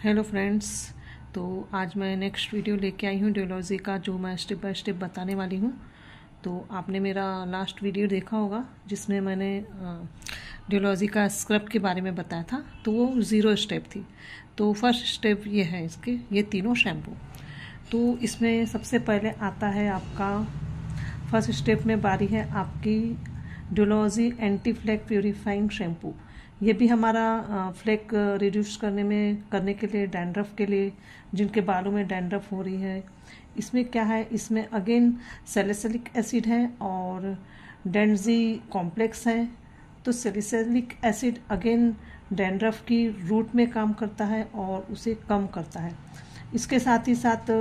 Hello friends. तो आज मैं नेक्स्ट वीडियो लेके आई हूँ डियोलॉजी का, जो मैं स्टेप बाय स्टेप बताने वाली हूँ। तो आपने मेरा लास्ट वीडियो देखा होगा जिसमें मैंने डियोलॉजी का स्क्रब के बारे में बताया था। तो वो 0 स्टेप थी। तो फर्स्ट स्टेप ये है इसके, ये तीनों शैम्पू। तो इसमें सबसे पहले आता है आपका फर्स्ट स्टेप में बारी है आपकी डियोलॉजी एंटी फ्लैक प्यूरिफाइंग शैम्पू। ये भी हमारा फ्लेक रिड्यूस करने के लिए, डैंड्रफ के लिए, जिनके बालों में डैंड्रफ हो रही है। इसमें क्या है, इसमें अगेन सैलिसिलिक एसिड है और डेंजी कॉम्प्लेक्स है। तो सैलिसिलिक एसिड अगेन डैंड्रफ की रूट में काम करता है और उसे कम करता है। इसके साथ ही साथ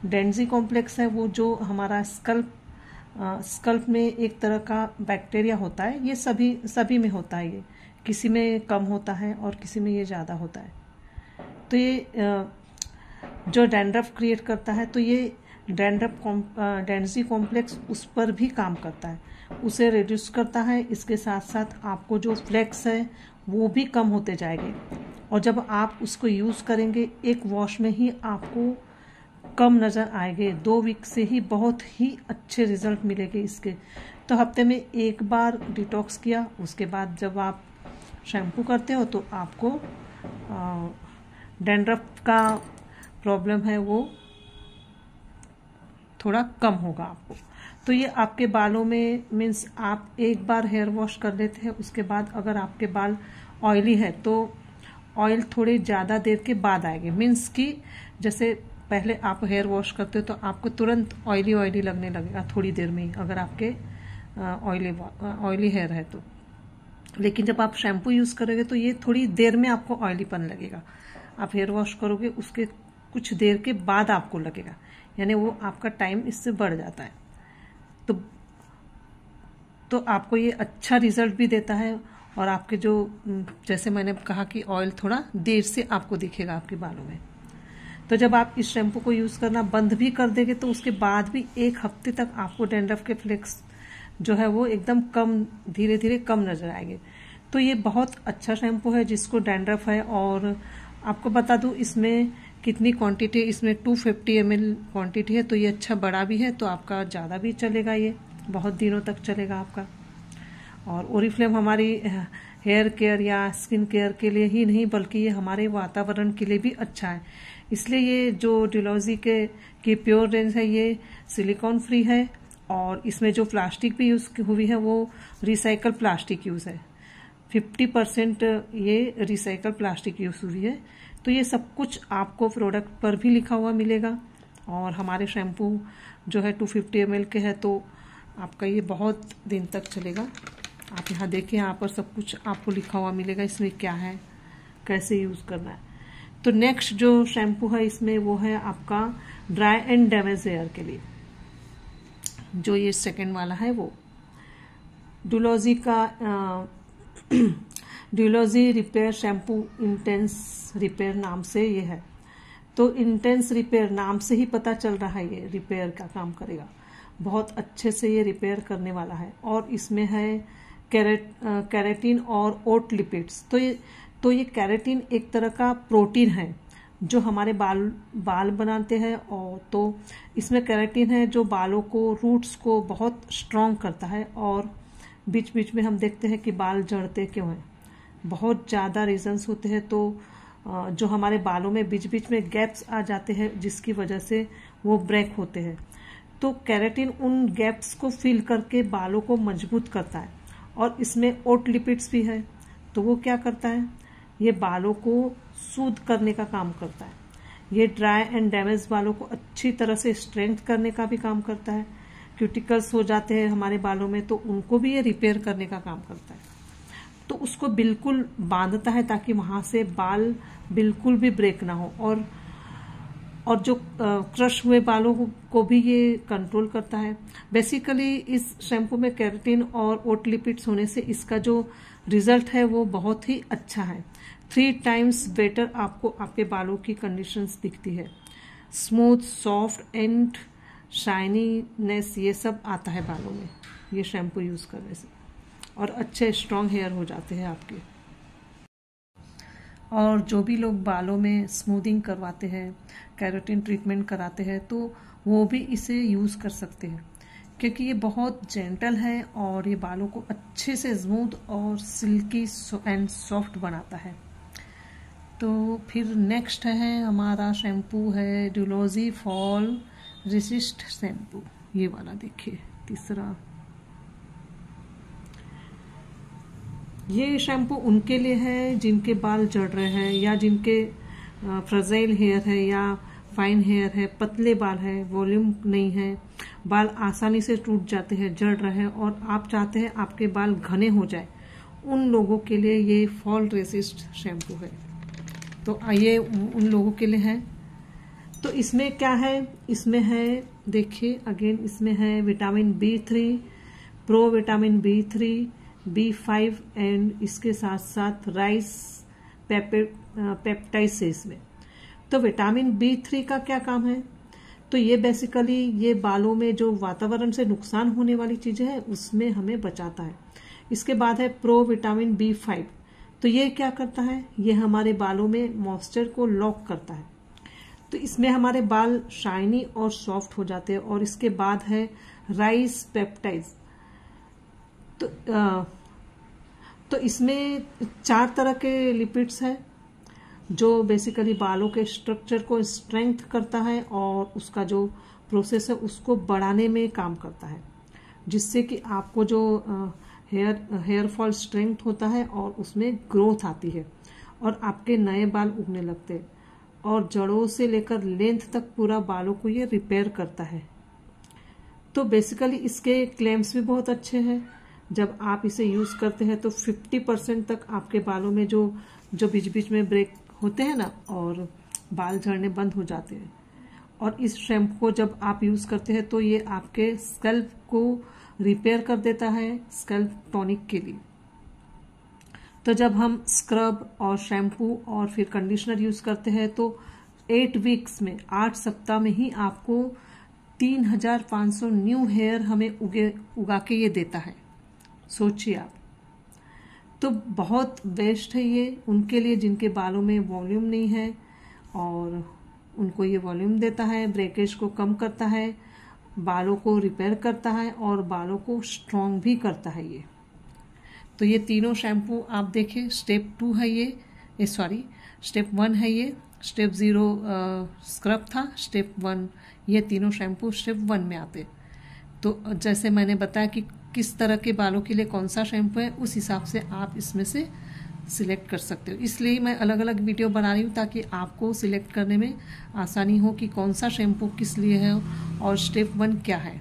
डेंजी कॉम्प्लेक्स है, वो जो हमारा स्कल्प में एक तरह का बैक्टीरिया होता है। ये सभी में होता है, ये किसी में कम होता है और किसी में ये ज़्यादा होता है। तो ये जो डैंड्रफ क्रिएट करता है, तो ये डेंजी कॉम्प्लेक्स उस पर भी काम करता है, उसे रिड्यूस करता है। इसके साथ साथ आपको जो फ्लेक्स है वो भी कम होते जाएंगे और जब आप उसको यूज़ करेंगे एक वॉश में ही आपको कम नज़र आएंगे। 2 वीक से ही बहुत ही अच्छे रिजल्ट मिलेंगे इसके। तो हफ्ते में एक बार डिटॉक्स किया, उसके बाद जब आप शैम्पू करते हो तो आपको डैंड्रफ का प्रॉब्लम है वो थोड़ा कम होगा आपको। तो ये आपके बालों में मीन्स आप एक बार हेयर वॉश कर लेते हैं, उसके बाद अगर आपके बाल ऑयली है तो ऑयल थोड़े ज़्यादा देर के बाद आएंगे। मीन्स कि जैसे पहले आप हेयर वॉश करते हो तो आपको तुरंत ऑयली लगने लगेगा थोड़ी देर में ही, अगर आपके ऑयली हेयर है तो। लेकिन जब आप शैम्पू यूज़ करोगे तो ये थोड़ी देर में आपको ऑयलीपन लगेगा। आप हेयर वॉश करोगे उसके कुछ देर के बाद आपको लगेगा, यानी वो आपका टाइम इससे बढ़ जाता है। तो आपको ये अच्छा रिजल्ट भी देता है और आपके जो, जैसे मैंने कहा कि ऑयल थोड़ा देर से आपको दिखेगा आपके बालों में। तो जब आप इस शैम्पू को यूज़ करना बंद भी कर देंगे तो उसके बाद भी 1 हफ्ते तक आपको डैंड्रफ के फ्लेक्स जो है वो एकदम कम, धीरे धीरे कम नजर आएंगे। तो ये बहुत अच्छा शैम्पू है जिसको डैंड्रफ है। और आपको बता दूं इसमें कितनी क्वांटिटी, इसमें 250 ml क्वांटिटी है। तो ये अच्छा बड़ा भी है, तो आपका ज़्यादा भी चलेगा, ये बहुत दिनों तक चलेगा आपका। और ओरिफ्लेम हमारी हेयर केयर या स्किन केयर के लिए ही नहीं बल्कि ये हमारे वातावरण के लिए भी अच्छा है। इसलिए ये जो डियोलॉजी की प्योर रेंज है ये सिलिकॉन फ्री है और इसमें जो प्लास्टिक भी यूज हुई है वो रिसाइकल प्लास्टिक यूज है। 50% ये रिसाइकल प्लास्टिक यूज हुई है। तो ये सब कुछ आपको प्रोडक्ट पर भी लिखा हुआ मिलेगा। और हमारे शैम्पू जो है 250 ml के है, तो आपका ये बहुत दिन तक चलेगा। आप यहाँ देखें, यहाँ पर सब कुछ आपको लिखा हुआ मिलेगा इसमें क्या है, कैसे यूज करना है। तो नेक्स्ट जो शैम्पू है इसमें वो है आपका ड्राई एंड डैमेज हेयर के लिए, जो ये सेकंड वाला है वो डियोलॉजी का डियोलॉजी रिपेयर शैम्पू इंटेंस रिपेयर नाम से ये है। तो इंटेंस रिपेयर नाम से ही पता चल रहा है ये रिपेयर का काम करेगा, बहुत अच्छे से ये रिपेयर करने वाला है। और इसमें है कैरेटीन और ओट लिपिड्स। तो ये कैरेटीन एक तरह का प्रोटीन है जो हमारे बाल बनाते हैं। और तो इसमें कैरेटीन है जो बालों को, रूट्स को बहुत स्ट्रॉन्ग करता है। और बीच बीच में हम देखते हैं कि बाल झड़ते क्यों हैं, बहुत ज़्यादा रीजंस होते हैं। तो जो हमारे बालों में बीच बीच में गैप्स आ जाते हैं जिसकी वजह से वो ब्रेक होते हैं। तो कैरेटीन उन गैप्स को फिल करके बालों को मजबूत करता है। और इसमें ओट लिपिड्स भी है, तो वो क्या करता है, ये बालों को सूद करने का काम करता है। ये ड्राई एंड डैमेज बालों को अच्छी तरह से स्ट्रेंथ करने का भी काम करता है। क्यूटिकल्स हो जाते हैं हमारे बालों में, तो उनको भी ये रिपेयर करने का काम करता है। तो उसको बिल्कुल बांधता है ताकि वहां से बाल बिल्कुल भी ब्रेक ना हो। और जो क्रश हुए बालों को भी ये कंट्रोल करता है। बेसिकली इस शैम्पू में कैरेटीन और ओट लिपिड्स होने से इसका जो रिजल्ट है वो बहुत ही अच्छा है। 3 टाइम्स बेटर आपको आपके बालों की कंडीशंस दिखती है। स्मूथ, सॉफ्ट एंड शाइनीनेस ये सब आता है बालों में ये शैम्पू यूज करने से, और अच्छे स्ट्रॉन्ग हेयर हो जाते हैं आपके। और जो भी लोग बालों में स्मूथिंग करवाते हैं, केराटिन ट्रीटमेंट कराते हैं, तो वो भी इसे यूज़ कर सकते हैं, क्योंकि ये बहुत जेंटल है और ये बालों को अच्छे से स्मूथ और सिल्की एंड सॉफ्ट बनाता है। तो फिर नेक्स्ट है हमारा शैम्पू है ड्यूलोजी फॉल रेसिस्ट शैम्पू। ये वाला देखिए तीसरा। ये शैम्पू उनके लिए है जिनके बाल झड़ रहे हैं या जिनके फ्रजाइल हेयर है या फाइन हेयर है, पतले बाल है, वॉल्यूम नहीं है, बाल आसानी से टूट जाते हैं, झड़ रहे हैं और आप चाहते हैं आपके बाल घने हो जाए, उन लोगों के लिए ये फॉल रेसिस्ट शैम्पू है। तो ये उन लोगों के लिए है। तो इसमें क्या है, इसमें है देखिए अगेन, इसमें है vitamin B3, pro vitamin B3, B5 and इसके साथ साथ राइस पेप्टाइड्स है इसमें। तो विटामिन B3 का क्या काम है, तो ये बेसिकली ये बालों में जो वातावरण से नुकसान होने वाली चीजें हैं उसमें हमें बचाता है। इसके बाद है प्रो विटामिन B5। तो ये क्या करता है, ये हमारे बालों में मॉइस्चर को लॉक करता है, तो इसमें हमारे बाल शाइनी और सॉफ्ट हो जाते हैं। और इसके बाद है राइस पेप्टाइड्स। तो इसमें 4 तरह के लिपिड्स हैं जो बेसिकली बालों के स्ट्रक्चर को स्ट्रेंथ करता है और उसका जो प्रोसेस है उसको बढ़ाने में काम करता है, जिससे कि आपको जो हेयर फॉल स्ट्रेंथ होता है और उसमें ग्रोथ आती है और आपके नए बाल उगने लगते हैं और जड़ों से लेकर लेंथ तक पूरा बालों को ये रिपेयर करता है। तो बेसिकली इसके क्लेम्स भी बहुत अच्छे हैं। जब आप इसे यूज करते हैं तो 50% तक आपके बालों में जो बीच बीच में ब्रेक होते हैं ना और बाल झड़ने बंद हो जाते हैं। और इस शैम्पू को जब आप यूज करते हैं तो ये आपके स्कैल्प को रिपेयर कर देता है स्कैल्प टॉनिक के लिए। तो जब हम स्क्रब और शैम्पू और फिर कंडीशनर यूज करते हैं तो 8 वीक्स में 8 सप्ताह में ही आपको 3500 न्यू हेयर हमें उगा के ये देता है। सोचिए आप, तो बहुत बेस्ट है ये उनके लिए जिनके बालों में वॉल्यूम नहीं है और उनको ये वॉल्यूम देता है, ब्रेकेज को कम करता है, बालों को रिपेयर करता है और बालों को स्ट्रॉन्ग भी करता है ये। तो ये तीनों शैम्पू आप देखें, स्टेप 2 है ये सॉरी स्टेप 1 है ये, स्टेप 0 स्क्रब था, स्टेप 1 ये तीनों शैम्पू स्टेप 1 में आते। तो जैसे मैंने बताया कि किस तरह के बालों के लिए कौन सा शैम्पू है, उस हिसाब से आप इसमें से सिलेक्ट कर सकते हो। इसलिए मैं अलग अलग वीडियो बना रही हूँ ताकि आपको सिलेक्ट करने में आसानी हो कि कौन सा शैम्पू किस लिए है और स्टेप 1 क्या है।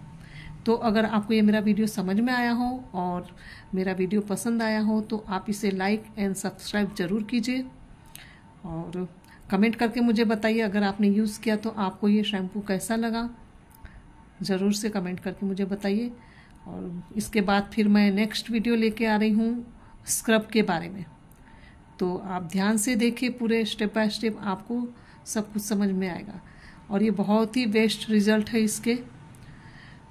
तो अगर आपको ये मेरा वीडियो समझ में आया हो और मेरा वीडियो पसंद आया हो तो आप इसे लाइक एंड सब्सक्राइब जरूर कीजिए और कमेंट करके मुझे बताइए अगर आपने यूज़ किया तो आपको ये शैम्पू कैसा लगा, ज़रूर से कमेंट करके मुझे बताइए। और इसके बाद फिर मैं नेक्स्ट वीडियो लेके आ रही हूँ स्क्रब के बारे में। तो आप ध्यान से देखिए, पूरे स्टेप बाय स्टेप आपको सब कुछ समझ में आएगा और ये बहुत ही बेस्ट रिजल्ट है इसके।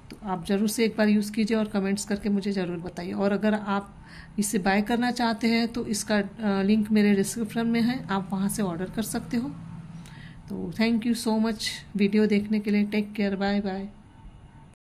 तो आप ज़रूर से एक बार यूज़ कीजिए और कमेंट्स करके मुझे ज़रूर बताइए। और अगर आप इसे बाय करना चाहते हैं तो इसका लिंक मेरे डिस्क्रिप्शन में है, आप वहाँ से ऑर्डर कर सकते हो। तो thank you so much video देखने के लिए। Take care, bye bye.